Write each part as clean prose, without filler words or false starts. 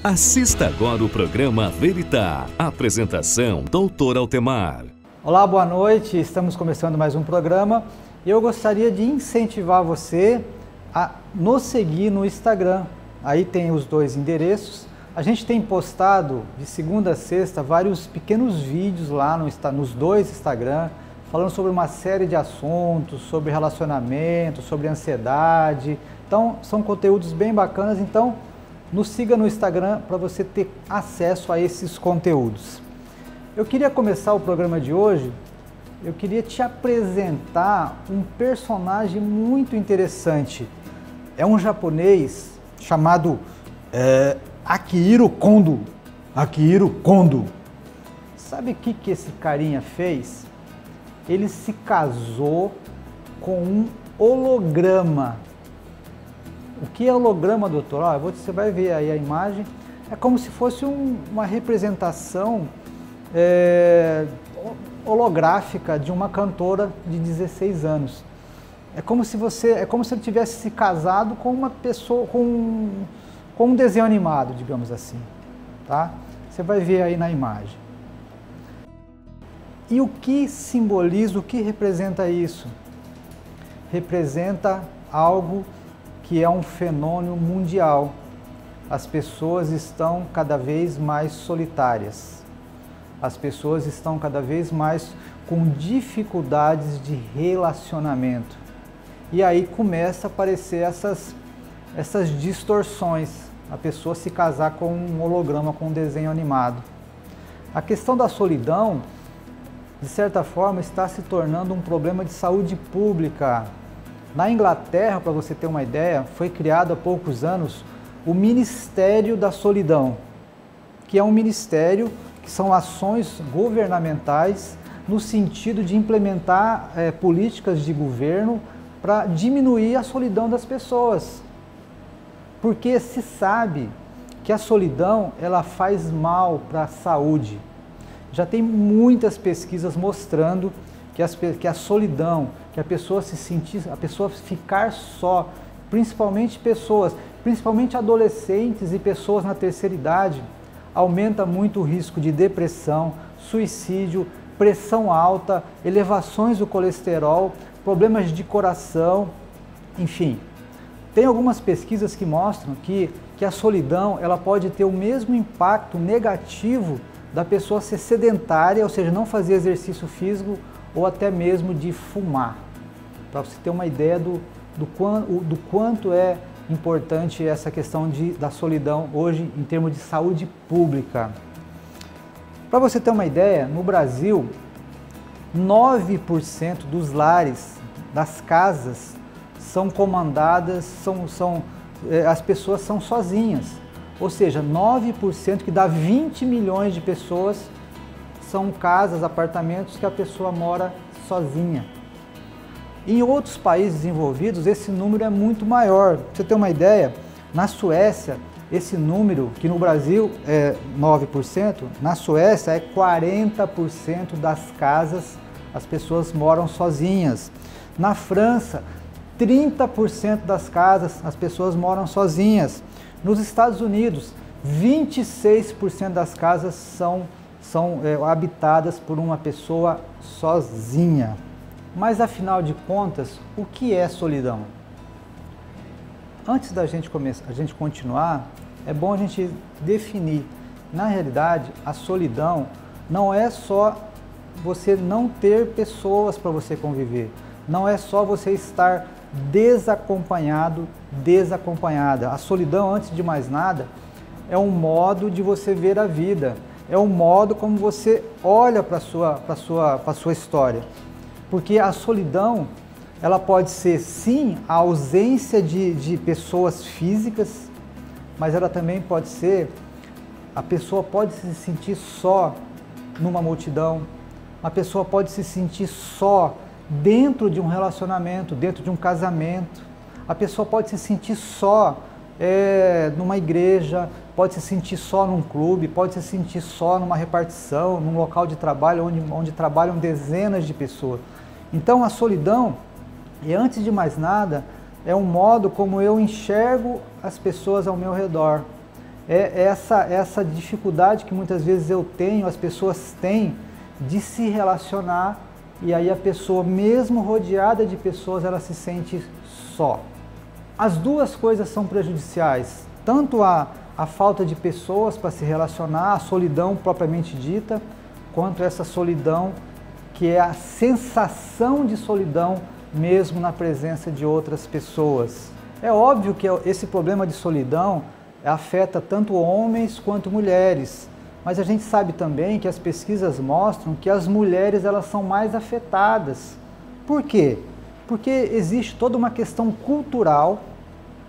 Assista agora o programa Veritá. Apresentação, Dr. Altemar. Olá, boa noite. Estamos começando mais um programa. Eu gostaria de incentivar você a nos seguir no Instagram. Aí tem os dois endereços. A gente tem postado de segunda a sexta vários pequenos vídeos lá nos dois Instagram, falando sobre uma série de assuntos, sobre relacionamento, sobre ansiedade. Então, são conteúdos bem bacanas. Então, nos siga no Instagram para você ter acesso a esses conteúdos. Eu queria começar o programa de hoje, eu queria te apresentar um personagem muito interessante. É um japonês chamado Akihiro Kondo. Akihiro Kondo. Sabe o que esse carinha fez? Ele se casou com um holograma. O que é holograma, doutor? Você vai ver aí a imagem. É como se fosse uma representação holográfica de uma cantora de 16 anos. É como se ele tivesse se casado com uma pessoa, com um desenho animado, digamos assim, tá? Você vai ver aí na imagem. E o que simboliza, o que representa isso? Representa algo que é um fenômeno mundial. As pessoas estão cada vez mais solitárias. As pessoas estão cada vez mais com dificuldades de relacionamento. E aí começa a aparecer essas distorções. A pessoa se casar com um holograma, com um desenho animado. A questão da solidão, de certa forma, está se tornando um problema de saúde pública. Na Inglaterra, para você ter uma ideia, foi criado há poucos anos o Ministério da Solidão, que é um ministério que são ações governamentais no sentido de implementar políticas de governo para diminuir a solidão das pessoas. Porque se sabe que a solidão ela faz mal para a saúde. Já tem muitas pesquisas mostrando que a solidão, que a pessoa ficar só, principalmente adolescentes e pessoas na terceira idade, aumenta muito o risco de depressão, suicídio, pressão alta, elevações do colesterol, problemas de coração, enfim. Tem algumas pesquisas que mostram que a solidão ela pode ter o mesmo impacto negativo da pessoa ser sedentária, ou seja, não fazer exercício físico ou até mesmo de fumar, para você ter uma ideia do quanto é importante essa questão da solidão hoje em termos de saúde pública. Para você ter uma ideia, no Brasil, 9% dos lares, das casas, são comandadas, as pessoas são sozinhas, ou seja, 9%, que dá 20 milhões de pessoas, são casas, apartamentos que a pessoa mora sozinha. Em outros países desenvolvidos, esse número é muito maior. Pra você ter uma ideia, na Suécia, esse número, que no Brasil é 9%, na Suécia é 40% das casas, as pessoas moram sozinhas. Na França, 30% das casas, as pessoas moram sozinhas. Nos Estados Unidos, 26% das casas são habitadas por uma pessoa sozinha. Mas afinal de contas, o que é solidão? Antes da gente continuar, é bom a gente definir. Na realidade, a solidão não é só você não ter pessoas para você conviver. Não é só você estar desacompanhado, desacompanhada. A solidão, antes de mais nada, é um modo de você ver a vida. É um modo como você olha para a sua história. Porque a solidão, ela pode ser, sim, a ausência de pessoas físicas, mas ela também pode ser, a pessoa pode se sentir só numa multidão, a pessoa pode se sentir só dentro de um relacionamento, dentro de um casamento, a pessoa pode se sentir só numa igreja, pode se sentir só num clube, pode se sentir só numa repartição, num local de trabalho onde trabalham dezenas de pessoas. Então a solidão, e antes de mais nada, é um modo como eu enxergo as pessoas ao meu redor. é essa dificuldade que muitas vezes eu tenho, as pessoas têm, de se relacionar, e aí a pessoa, mesmo rodeada de pessoas, ela se sente só. As duas coisas são prejudiciais, tanto a falta de pessoas para se relacionar, a solidão propriamente dita, quanto essa solidão que é a sensação de solidão mesmo na presença de outras pessoas. É óbvio que esse problema de solidão afeta tanto homens quanto mulheres, mas a gente sabe também que as pesquisas mostram que as mulheres elas são mais afetadas. Por quê? Porque existe toda uma questão cultural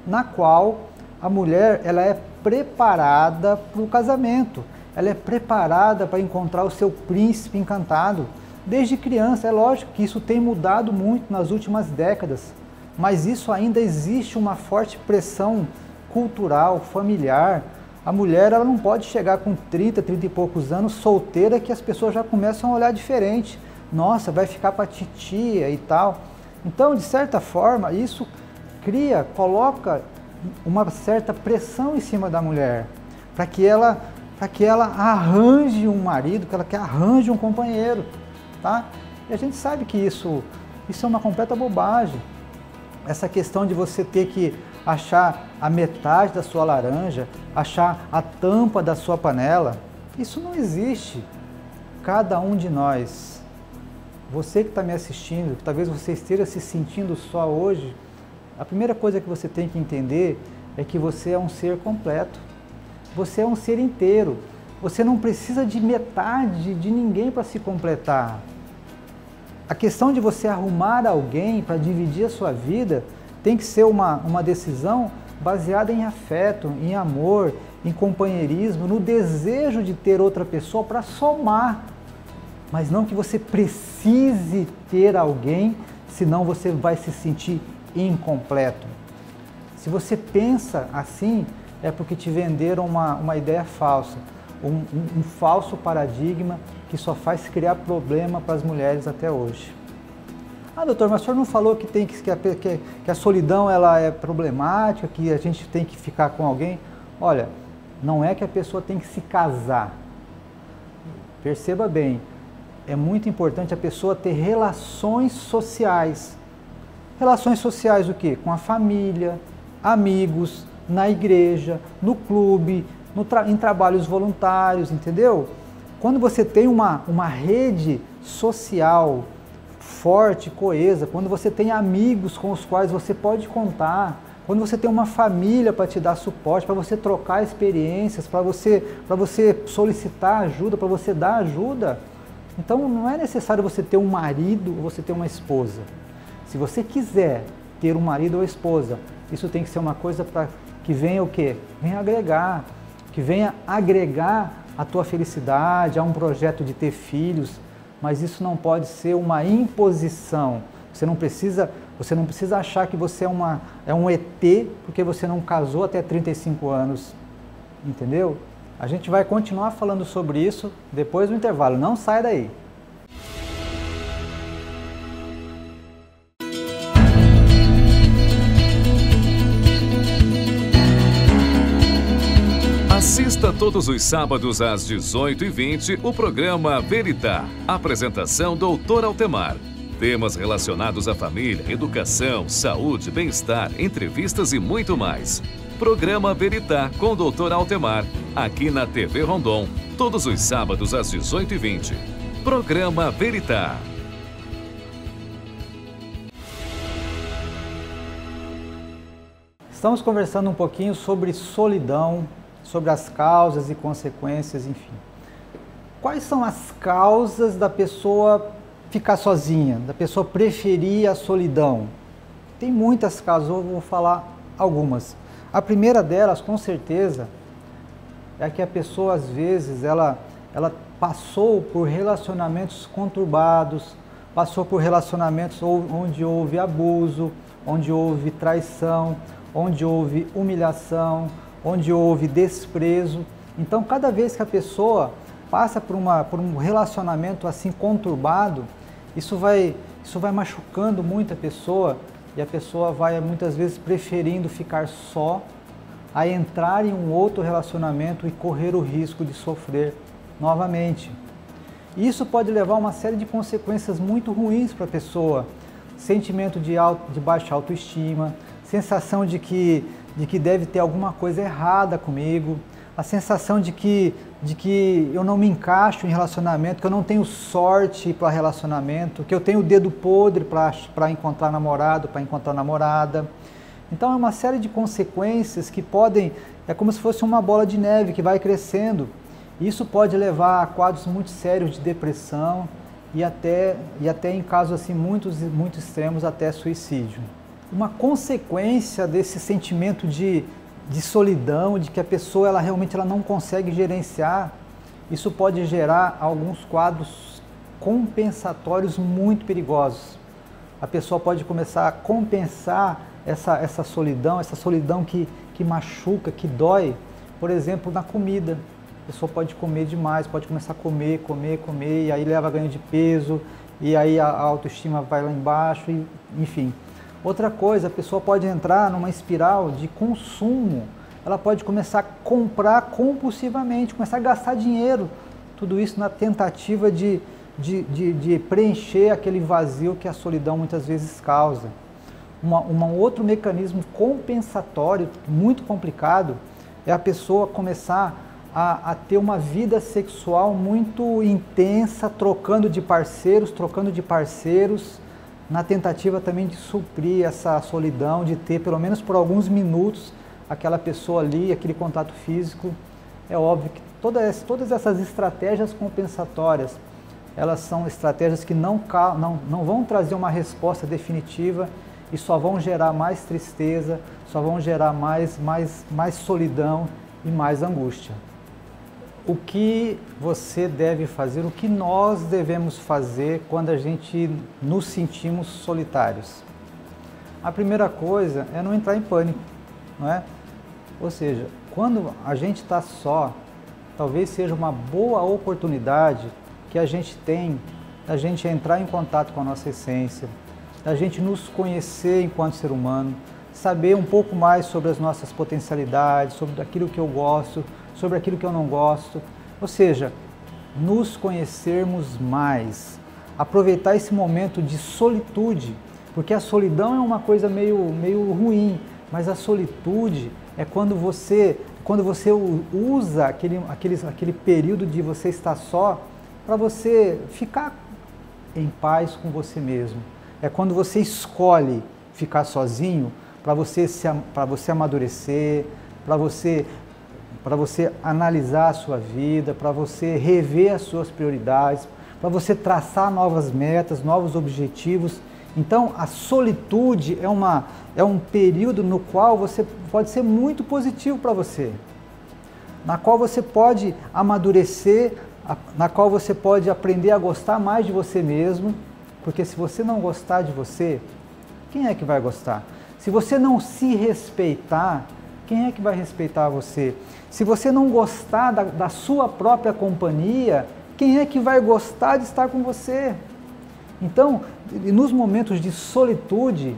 na qual a mulher ela é preparada para o casamento, ela é preparada para encontrar o seu príncipe encantado. Desde criança, é lógico que isso tem mudado muito nas últimas décadas, mas isso ainda existe uma forte pressão cultural, familiar. A mulher ela não pode chegar com 30 e poucos anos solteira que as pessoas já começam a olhar diferente. Nossa, vai ficar para titia e tal. Então, de certa forma, isso coloca uma certa pressão em cima da mulher, para que ela arranje um marido, que ela arranje um companheiro, tá? E a gente sabe que isso é uma completa bobagem. Essa questão de você ter que achar a metade da sua laranja, achar a tampa da sua panela, isso não existe. Cada um de nós, você que está me assistindo, talvez você esteja se sentindo só hoje, a primeira coisa que você tem que entender é que você é um ser completo. Você é um ser inteiro. Você não precisa de metade de ninguém para se completar. A questão de você arrumar alguém para dividir a sua vida tem que ser uma decisão baseada em afeto, em amor, em companheirismo, no desejo de ter outra pessoa para somar. Mas não que você precise ter alguém, senão você vai se sentir incompleto. Se você pensa assim, é porque te venderam uma ideia falsa, um falso paradigma que só faz criar problema para as mulheres até hoje. Ah, doutor, mas o senhor não falou que a solidão ela é problemática, que a gente tem que ficar com alguém? Olha, não é que a pessoa tem que se casar. Perceba bem, é muito importante a pessoa ter relações sociais. Relações sociais o quê? Com a família, amigos, na igreja, no clube, em trabalhos voluntários, entendeu? Quando você tem uma rede social forte, coesa, quando você tem amigos com os quais você pode contar, quando você tem uma família para te dar suporte, para você trocar experiências, para você solicitar ajuda, para você dar ajuda, então não é necessário você ter um marido ou você ter uma esposa. Se você quiser ter um marido ou esposa, isso tem que ser uma coisa que venha o quê? Venha agregar, que venha agregar a tua felicidade, a um projeto de ter filhos, mas isso não pode ser uma imposição. Você não precisa achar que você é um ET porque você não casou até 35 anos, entendeu? A gente vai continuar falando sobre isso depois do intervalo, não sai daí. Assista todos os sábados às 18h20 o programa Veritá. Apresentação Dr. Altemar. Temas relacionados à família, educação, saúde, bem-estar, entrevistas e muito mais. Programa Veritá com Dr. Altemar, aqui na TV Rondon, todos os sábados às 18h20. Programa Veritá. Estamos conversando um pouquinho sobre solidão, sobre as causas e consequências, enfim. Quais são as causas da pessoa ficar sozinha, da pessoa preferir a solidão? Tem muitas causas, eu vou falar algumas. A primeira delas, com certeza, é que a pessoa, às vezes, ela passou por relacionamentos conturbados, passou por relacionamentos onde houve abuso, onde houve traição, onde houve humilhação, onde houve desprezo. Então, cada vez que a pessoa passa por um relacionamento assim conturbado, isso vai machucando muito a pessoa, e a pessoa vai muitas vezes preferindo ficar só a entrar em um outro relacionamento e correr o risco de sofrer novamente. Isso pode levar a uma série de consequências muito ruins para a pessoa. Sentimento de baixa autoestima, sensação de que deve ter alguma coisa errada comigo, a sensação de que eu não me encaixo em relacionamento, que eu não tenho sorte para relacionamento, que eu tenho o dedo podre para encontrar namorado, para encontrar namorada. Então é uma série de consequências que é como se fosse uma bola de neve que vai crescendo. Isso pode levar a quadros muito sérios de depressão e até em casos assim muito extremos, até suicídio. Uma consequência desse sentimento de solidão, de que a pessoa realmente não consegue gerenciar, isso pode gerar alguns quadros compensatórios muito perigosos. A pessoa pode começar a compensar essa solidão que machuca, que dói, por exemplo, na comida. A pessoa pode comer demais, pode começar a comer, e aí leva a ganho de peso, e aí a autoestima vai lá embaixo, enfim. Outra coisa, a pessoa pode entrar numa espiral de consumo, ela pode começar a comprar compulsivamente, começar a gastar dinheiro, tudo isso na tentativa de preencher aquele vazio que a solidão muitas vezes causa. Um outro mecanismo compensatório muito complicado é a pessoa começar a ter uma vida sexual muito intensa, trocando de parceiros, na tentativa também de suprir essa solidão, de ter pelo menos por alguns minutos aquela pessoa ali, aquele contato físico. É óbvio que todas essas estratégias compensatórias, elas são estratégias que não vão trazer uma resposta definitiva e só vão gerar mais tristeza, só vão gerar mais solidão e mais angústia. O que você deve fazer, o que nós devemos fazer quando a gente nos sentimos solitários? A primeira coisa é não entrar em pânico, não é? Ou seja, quando a gente está só, talvez seja uma boa oportunidade que a gente tem da gente entrar em contato com a nossa essência, da gente nos conhecer enquanto ser humano, saber um pouco mais sobre as nossas potencialidades, sobre aquilo que eu gosto, sobre aquilo que eu não gosto, ou seja, nos conhecermos mais, aproveitar esse momento de solitude, porque a solidão é uma coisa meio ruim, mas a solitude é quando você usa aquele período de você estar só para você ficar em paz com você mesmo. É quando você escolhe ficar sozinho para você amadurecer, para você analisar a sua vida, para você rever as suas prioridades, para você traçar novas metas, novos objetivos. Então, a solitude é um período no qual você pode ser muito positivo para você, na qual você pode amadurecer, na qual você pode aprender a gostar mais de você mesmo, porque se você não gostar de você, quem é que vai gostar? Se você não se respeitar, quem é que vai respeitar você? Se você não gostar da sua própria companhia, quem é que vai gostar de estar com você? Então, nos momentos de solitude,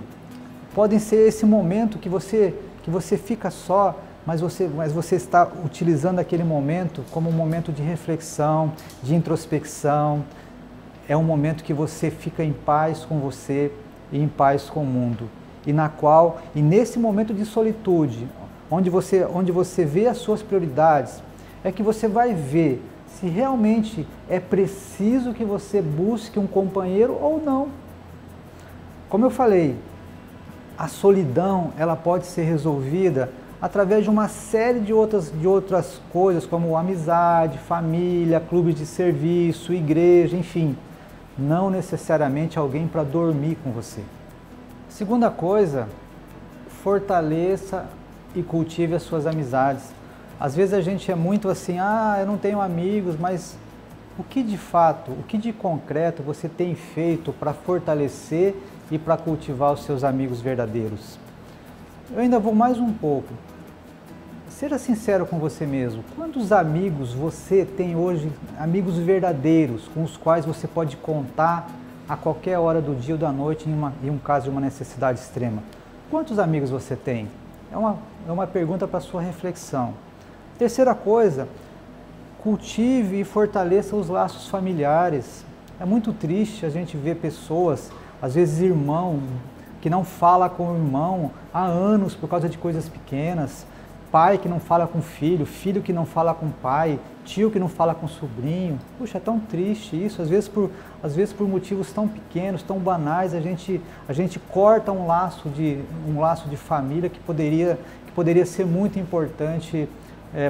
podem ser esse momento que você fica só, mas você está utilizando aquele momento como um momento de reflexão, de introspecção. É um momento que você fica em paz com você e em paz com o mundo. E nesse momento de solitude, onde você vê as suas prioridades, é que você vai ver se realmente é preciso que você busque um companheiro ou não. Como eu falei, a solidão ela pode ser resolvida através de uma série de outras coisas, como amizade, família, clubes de serviço, igreja, enfim. Não necessariamente alguém para dormir com você. Segunda coisa, fortaleça e cultive as suas amizades. Às vezes a gente é muito assim, eu não tenho amigos, mas o que de fato, o que de concreto você tem feito para fortalecer e para cultivar os seus amigos verdadeiros? Eu ainda vou mais um pouco. Seja sincero com você mesmo. Quantos amigos você tem hoje, amigos verdadeiros, com os quais você pode contar a qualquer hora do dia ou da noite em um caso de uma necessidade extrema? Quantos amigos você tem? É uma pergunta para sua reflexão. Terceira coisa, cultive e fortaleça os laços familiares. É muito triste a gente ver pessoas, às vezes irmão, que não fala com o irmão há anos por causa de coisas pequenas, pai que não fala com filho, filho que não fala com pai, tio que não fala com sobrinho. Puxa, é tão triste isso, às vezes por motivos tão pequenos, tão banais, a gente corta um laço de família que poderia ser muito importante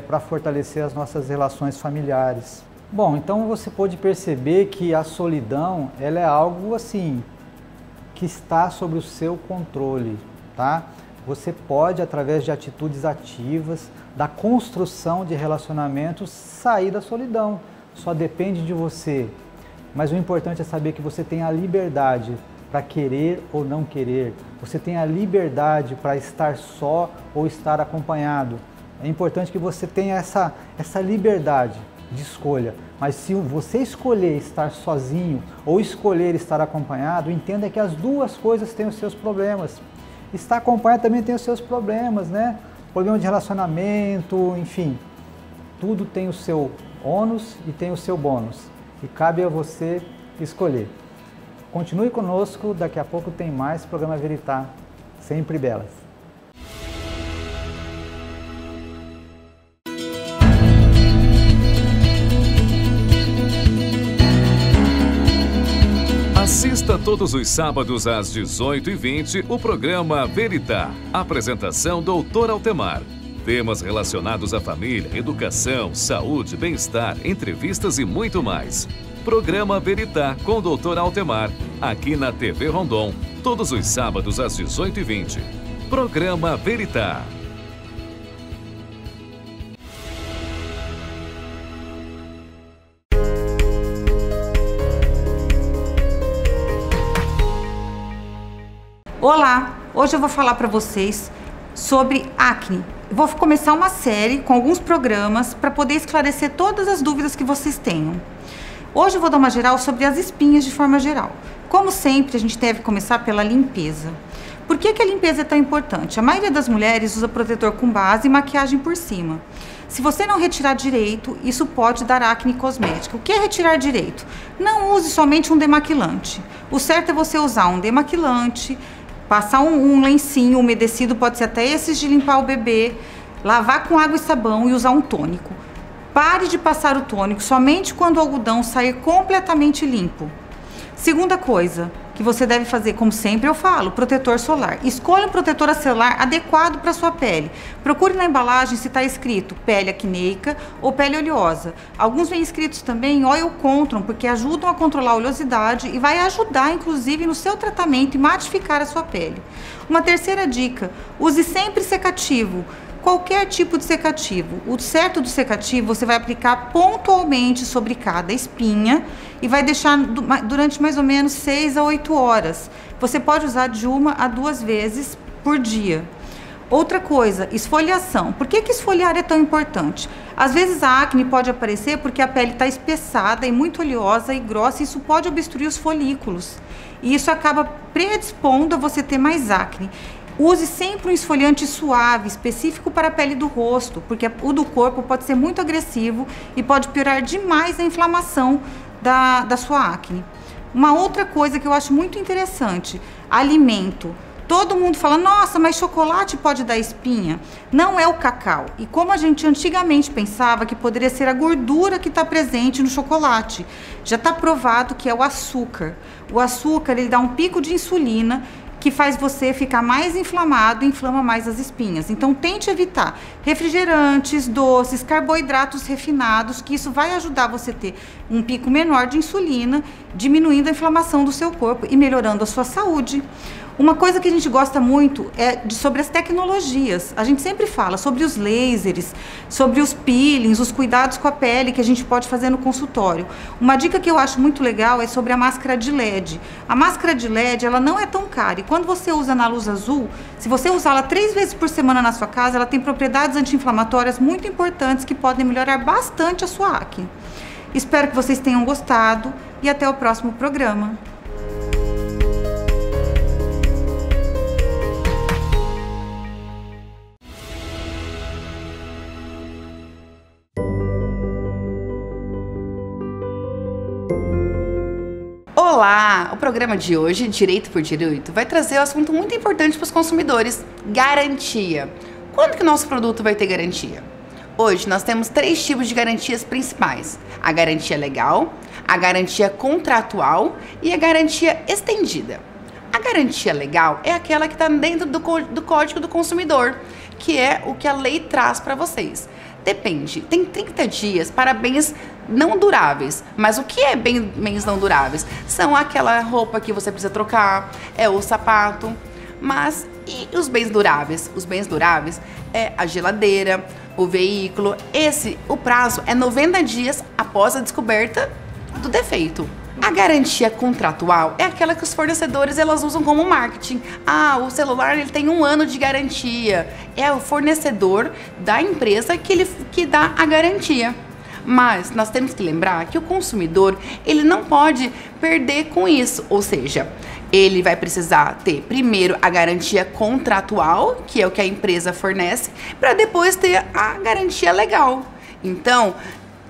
para fortalecer as nossas relações familiares. Bom, então você pode perceber que a solidão, ela é algo assim, que está sob o seu controle, tá? Você pode, através de atitudes ativas, da construção de relacionamentos, sair da solidão. Só depende de você. Mas o importante é saber que você tem a liberdade para querer ou não querer. Você tem a liberdade para estar só ou estar acompanhado. É importante que você tenha essa liberdade de escolha. Mas se você escolher estar sozinho ou escolher estar acompanhado, entenda que as duas coisas têm os seus problemas. Estar acompanhado também tem os seus problemas, né? Problema de relacionamento, enfim. Tudo tem o seu ônus e tem o seu bônus. E cabe a você escolher. Continue conosco, daqui a pouco tem mais Programa Veritá, sempre belas. Assista todos os sábados às 18h20 o programa Veritá. Apresentação Dr. Altemar. Temas relacionados à família, educação, saúde, bem-estar, entrevistas e muito mais. Programa Veritá com o Dr. Altemar, aqui na TV Rondon, todos os sábados às 18h20. Programa Veritá. Olá, hoje eu vou falar para vocês sobre acne. Vou começar uma série com alguns programas para poder esclarecer todas as dúvidas que vocês tenham. Hoje eu vou dar uma geral sobre as espinhas de forma geral. Como sempre, a gente deve começar pela limpeza. Por que a limpeza é tão importante? A maioria das mulheres usa protetor com base e maquiagem por cima. Se você não retirar direito, isso pode dar acne cosmética. O que é retirar direito? Não use somente um demaquilante. O certo é você usar um demaquilante, passar um lencinho umedecido, pode ser até esses de limpar o bebê, lavar com água e sabão e usar um tônico. Pare de passar o tônico somente quando o algodão sair completamente limpo. Segunda coisa que você deve fazer, como sempre eu falo, protetor solar. Escolha um protetor solar adequado para a sua pele. Procure na embalagem se está escrito pele acneica ou pele oleosa. Alguns vêm escritos também oil control, porque ajudam a controlar a oleosidade e vai ajudar, inclusive, no seu tratamento e matificar a sua pele. Uma terceira dica, use sempre secativo. Qualquer tipo de secativo. O certo do secativo você vai aplicar pontualmente sobre cada espinha e vai deixar durante mais ou menos 6 a 8 horas. Você pode usar de 1 a 2 vezes por dia. Outra coisa, esfoliação. Por que esfoliar é tão importante? Às vezes a acne pode aparecer porque a pele está espessada e muito oleosa e grossa e isso pode obstruir os folículos. E isso acaba predispondo a você ter mais acne. Use sempre um esfoliante suave, específico para a pele do rosto, porque o do corpo pode ser muito agressivo e pode piorar demais a inflamação da sua acne. Uma outra coisa que eu acho muito interessante, alimento. Todo mundo fala, nossa, mas chocolate pode dar espinha? Não é o cacau. E como a gente antigamente pensava que poderia ser a gordura que está presente no chocolate, já está provado que é o açúcar. O açúcar, ele dá um pico de insulina, que faz você ficar mais inflamado e inflama mais as espinhas. Então tente evitar refrigerantes, doces, carboidratos refinados, que isso vai ajudar você a ter um pico menor de insulina, diminuindo a inflamação do seu corpo e melhorando a sua saúde. Uma coisa que a gente gosta muito é sobre as tecnologias. A gente sempre fala sobre os lasers, sobre os peelings, os cuidados com a pele que a gente pode fazer no consultório. Uma dica que eu acho muito legal é sobre a máscara de LED. A máscara de LED, ela não é tão cara e quando você usa na luz azul, se você usá-la 3 vezes por semana na sua casa, ela tem propriedades anti-inflamatórias muito importantes que podem melhorar bastante a sua acne. Espero que vocês tenham gostado e até o próximo programa. Olá! O programa de hoje, Direito por Direito, vai trazer um assunto muito importante para os consumidores: garantia. Quando que o nosso produto vai ter garantia? Hoje nós temos 3 tipos de garantias principais: a garantia legal, a garantia contratual e a garantia estendida. A garantia legal é aquela que está dentro do Código do Consumidor, que é o que a lei traz para vocês. Depende, tem 30 dias para bens não duráveis. Mas o que é bens não duráveis? São aquela roupa que você precisa trocar, é o sapato. Mas e os bens duráveis? Os bens duráveis é a geladeira, o veículo. O prazo é 90 dias após a descoberta do defeito. A garantia contratual é aquela que os fornecedores elas usam como marketing. O celular ele tem 1 ano de garantia. É o fornecedor da empresa que dá a garantia. Mas nós temos que lembrar que o consumidor ele não pode perder com isso. Ou seja, ele vai precisar ter primeiro a garantia contratual, que é o que a empresa fornece, para depois ter a garantia legal. Então,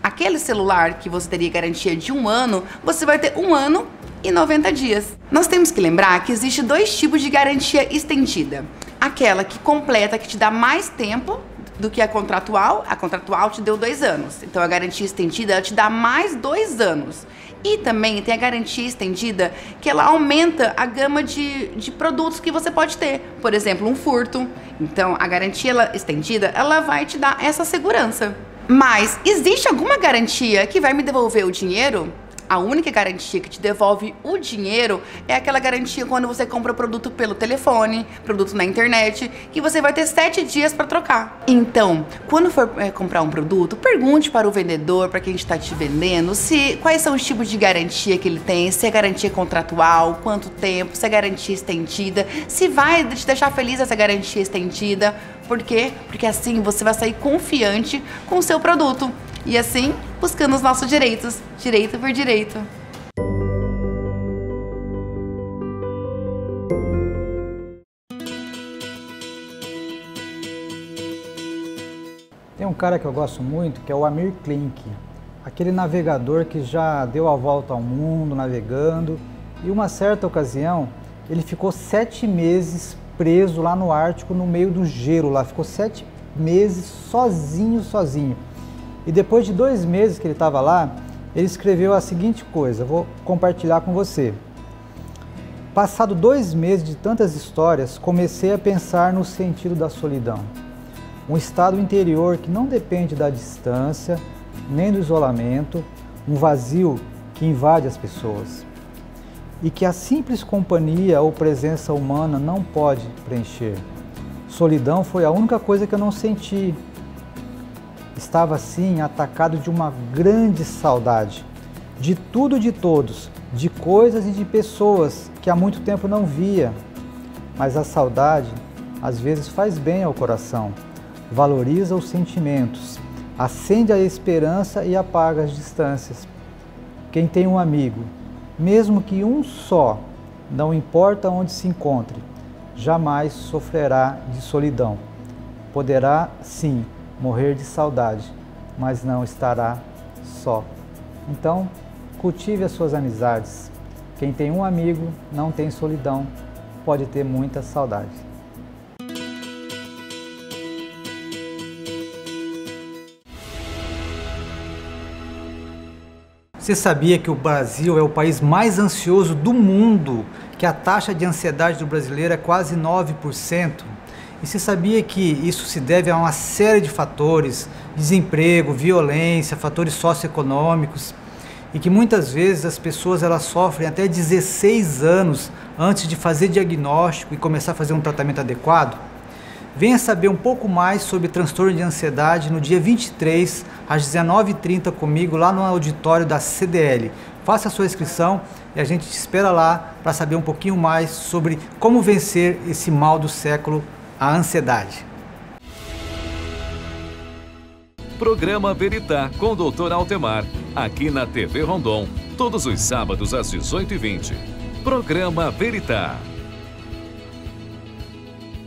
aquele celular que você teria garantia de 1 ano, você vai ter 1 ano e 90 dias. Nós temos que lembrar que existe 2 tipos de garantia estendida. Aquela que completa, que te dá mais tempo do que a contratual. A contratual te deu 2 anos. Então a garantia estendida ela te dá mais 2 anos. E também tem a garantia estendida que ela aumenta a gama de produtos que você pode ter. Por exemplo, um furto. Então a garantia estendida ela vai te dar essa segurança. Mas existe alguma garantia que vai me devolver o dinheiro? A única garantia que te devolve o dinheiro é aquela garantia quando você compra o produto pelo telefone, produto na internet, que você vai ter 7 dias para trocar. Então, quando for comprar um produto, pergunte para o vendedor, para quem está te vendendo, quais são os tipos de garantia que ele tem, se é garantia contratual, quanto tempo, se é garantia estendida, se vai te deixar feliz essa garantia estendida. Por quê? Porque assim você vai sair confiante com o seu produto. E assim, buscando os nossos direitos, direito por direito. Tem um cara que eu gosto muito, que é o Amir Klink, aquele navegador que já deu a volta ao mundo navegando, e uma certa ocasião ele ficou 7 meses preso lá no Ártico, no meio do gelo lá, ficou 7 meses sozinho. E depois de 2 meses que ele estava lá, ele escreveu a seguinte coisa, vou compartilhar com você. Passado 2 meses de tantas histórias, comecei a pensar no sentido da solidão. Um estado interior que não depende da distância, nem do isolamento, um vazio que invade as pessoas. E que a simples companhia ou presença humana não pode preencher. Solidão foi a única coisa que eu não senti. Estava assim atacado de uma grande saudade, de tudo e de todos, de coisas e de pessoas que há muito tempo não via. Mas a saudade às vezes faz bem ao coração, valoriza os sentimentos, acende a esperança e apaga as distâncias. Quem tem um amigo, mesmo que um só, não importa onde se encontre, jamais sofrerá de solidão. Poderá, sim, morrer de saudade, mas não estará só. Então, cultive as suas amizades. Quem tem um amigo não tem solidão, pode ter muita saudade. Você sabia que o Brasil é o país mais ansioso do mundo, que a taxa de ansiedade do brasileiro é quase 9%? E você sabia que isso se deve a uma série de fatores, desemprego, violência, fatores socioeconômicos, e que muitas vezes as pessoas elas sofrem até 16 anos antes de fazer diagnóstico e começar a fazer um tratamento adequado? Venha saber um pouco mais sobre transtorno de ansiedade no dia 23, às 19h30 comigo, lá no auditório da CDL. Faça a sua inscrição e a gente te espera lá para saber um pouquinho mais sobre como vencer esse mal do século, a ansiedade. Programa Veritá com o Dr. Altemar, aqui na TV Rondon, todos os sábados às 18h20. Programa Veritá.